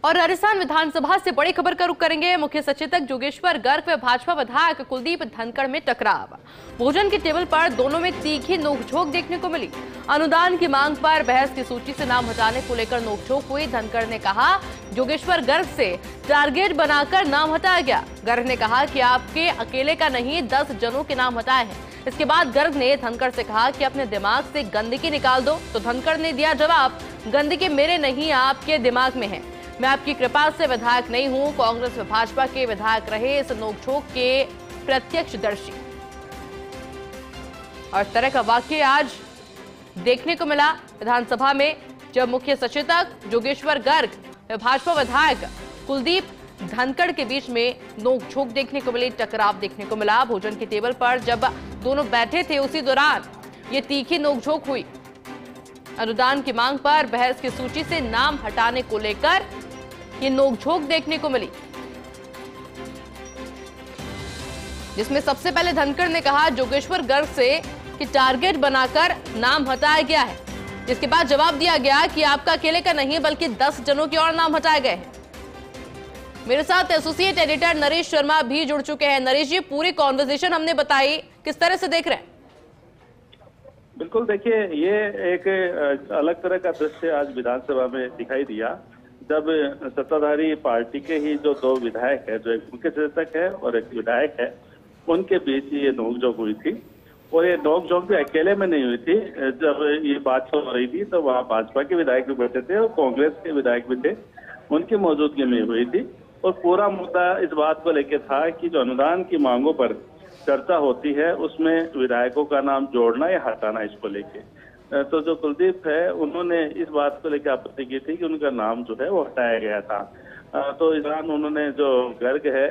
और राजस्थान विधानसभा से बड़ी खबर का रुख करेंगे। मुख्य सचेतक जोगेश्वर गर्ग व भाजपा विधायक कुलदीप धनखड़ में टकराव। भोजन की टेबल पर दोनों में तीखी नोकझोंक देखने को मिली। अनुदान की मांग पर बहस की सूची से नाम हटाने को लेकर नोकझोंक हुई। धनखड़ ने कहा जोगेश्वर गर्ग से टारगेट बनाकर नाम हटाया गया। गर्ग ने कहा कि आपके अकेले का नहीं 10 जनों के नाम हटाए हैं। इसके बाद गर्ग ने धनखड़ से कहा कि अपने दिमाग से गंदगी निकाल दो, तो धनखड़ ने दिया जवाब, गंदगी मेरे नहीं आपके दिमाग में है। मैं आपकी कृपा से विधायक नहीं हूं। कांग्रेस व भाजपा के विधायक रहे इस नोकझोंक के प्रत्यक्षदर्शी। और इस तरह का वाक्य आज देखने को मिला विधानसभा में, जब मुख्य सचेतक जोगेश्वर गर्ग व भाजपा विधायक कुलदीप धनखड़ के बीच में नोकझोंक देखने को मिली, टकराव देखने को मिला। भोजन की टेबल पर जब दोनों बैठे थे उसी दौरान ये तीखी नोकझोंक हुई। अनुदान की मांग पर बहस की सूची से नाम हटाने को लेकर ये नोकझोंक देखने को मिली, जिसमें सबसे पहले धनखड़ ने कहा जोगेश्वर गर्ग से कि टारगेट बनाकर नाम हटाया गया है। जिसके बाद जवाब दिया गया कि आपका अकेले का नहीं बल्कि 10 जनों के और नाम हटाए गए हैं। मेरे साथ एसोसिएट एडिटर नरेश शर्मा भी जुड़ चुके हैं। नरेश जी, पूरी कॉन्वर्सेशन हमने बताई, किस तरह से देख रहे हैं? बिल्कुल, देखिए, ये एक अलग तरह का दृश्य आज विधानसभा में दिखाई दिया, जब सत्ताधारी पार्टी के ही जो 2 विधायक है, जो एक मुख्य सचेतक है और एक विधायक है, उनके बीच ये नोकझोंक हुई थी। और ये नोकझोंक भी अकेले में नहीं हुई थी। जब ये बात हो रही थी तो वहाँ भाजपा के विधायक भी बैठे थे और कांग्रेस के विधायक भी थे, उनकी मौजूदगी में हुई थी। और पूरा मुद्दा इस बात को लेकर था कि जो अनुदान की मांगों पर चर्चा होती है उसमें विधायकों का नाम जोड़ना या हटाना, इसको लेके तो जो कुलदीप है उन्होंने इस बात को लेकर आपत्ति की थी कि उनका नाम जो है वो हटाया गया था। तो इस दौरान उन्होंने जो गर्ग है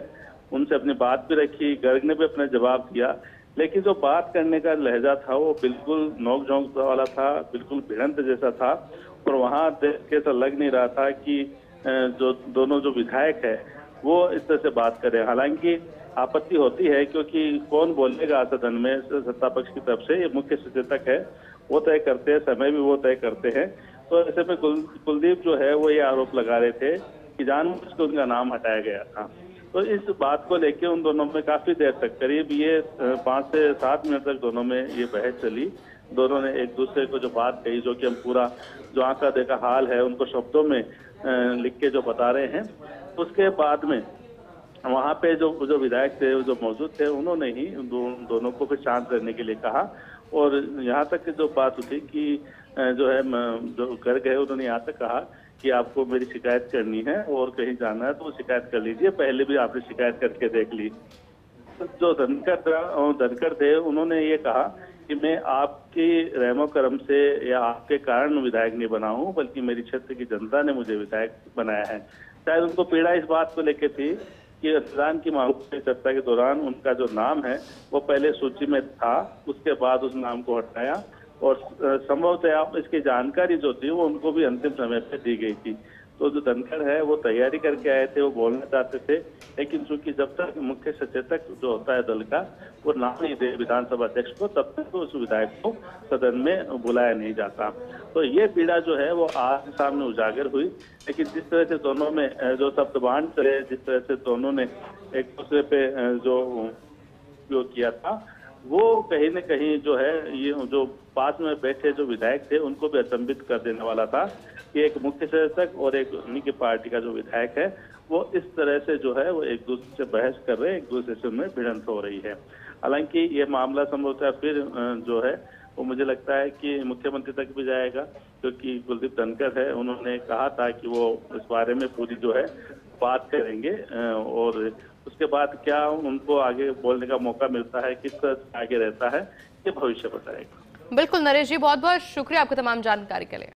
उनसे अपनी बात भी रखी, गर्ग ने भी अपना जवाब दिया, लेकिन जो बात करने का लहजा था वो बिल्कुल नोकझोंक वाला था, बिल्कुल भिड़ंत जैसा था। और वहाँ देख के ऐसा लग नहीं रहा था कि जो दोनों जो विधायक है वो इस तरह से बात करें। हालांकि आपत्ति होती है क्योंकि कौन बोलेगा सदन में सत्ता पक्ष की तरफ से, ये मुख्य सचेतक है, वो तय करते हैं, समय भी वो तय करते हैं। तो ऐसे में कुलदीप जो है वो ये आरोप लगा रहे थे कि जानबूझकर उनका नाम हटाया गया था। तो इस बात को लेकर उन दोनों में काफी देर तक, करीब ये 5 से 7 मिनट तक दोनों में ये बहस चली। दोनों ने एक दूसरे को जो बात कही, जो कि हम पूरा जो आंखा देखा हाल है उनको शब्दों में लिख के जो बता रहे हैं, उसके बाद में वहाँ पे जो विधायक थे, जो मौजूद थे, उन्होंने ही दोनों को फिर शांत रहने के लिए कहा। और यहाँ तक जो बात उठी कि जो है जो गर्ग है उन्होंने यहाँ तक कहा कि आपको मेरी शिकायत करनी है और कहीं जाना है तो वो शिकायत कर लीजिए, पहले भी आपने शिकायत करके देख ली। जो धनखड़ थे उन्होंने ये कहा कि मैं आपकी रहमो करम से या आपके कारण विधायक नहीं बना हूं, बल्कि मेरी क्षेत्र की जनता ने मुझे विधायक बनाया है। शायद उनको पीड़ा इस बात को लेकर थी कि अनुदान की मांग की चर्चा के दौरान उनका जो नाम है वो पहले सूची में था, उसके बाद उस नाम को हटाया और संभवतः इसकी जानकारी जो थी वो उनको भी अंतिम समय पे दी गई थी। तो जो धनखड़ है वो तैयारी करके आए थे, वो बोलना चाहते थे, लेकिन चूंकि जब तक मुख्य सचेतक जो होता है दल का वो नाम नहीं दे विधानसभा अध्यक्ष को, तब तक तो उस विधायक को सदन में बुलाया नहीं जाता। तो ये पीड़ा जो है वो आज सामने उजागर हुई। लेकिन जिस तरह से दोनों में जो शब्दबाण चले, जिस तरह से दोनों ने एक दूसरे पे जो उपयोग किया था, वो कहीं न कहीं जो है ये जो पास में बैठे जो विधायक थे उनको भी अचंभित कर देने वाला था कि एक मुख्य सचेतक और एक उन्हीं की पार्टी का जो विधायक है वो इस तरह से जो है वो एक दूसरे से बहस कर रहे हैं, एक दूसरे से उनमें भिड़ंत हो रही है। हालांकि ये मामला संभवतः फिर जो है वो मुझे लगता है कि मुख्यमंत्री तक भी जाएगा, क्योंकि कुलदीप धनखड़ है, उन्होंने कहा था कि वो इस बारे में पूरी जो है बात करेंगे और उसके बाद क्या उनको आगे बोलने का मौका मिलता है, किस तरह से आगे रहता है, ये भविष्य बताएगा। बिल्कुल नरेश जी, बहुत बहुत शुक्रिया आपकी तमाम जानकारी के लिए।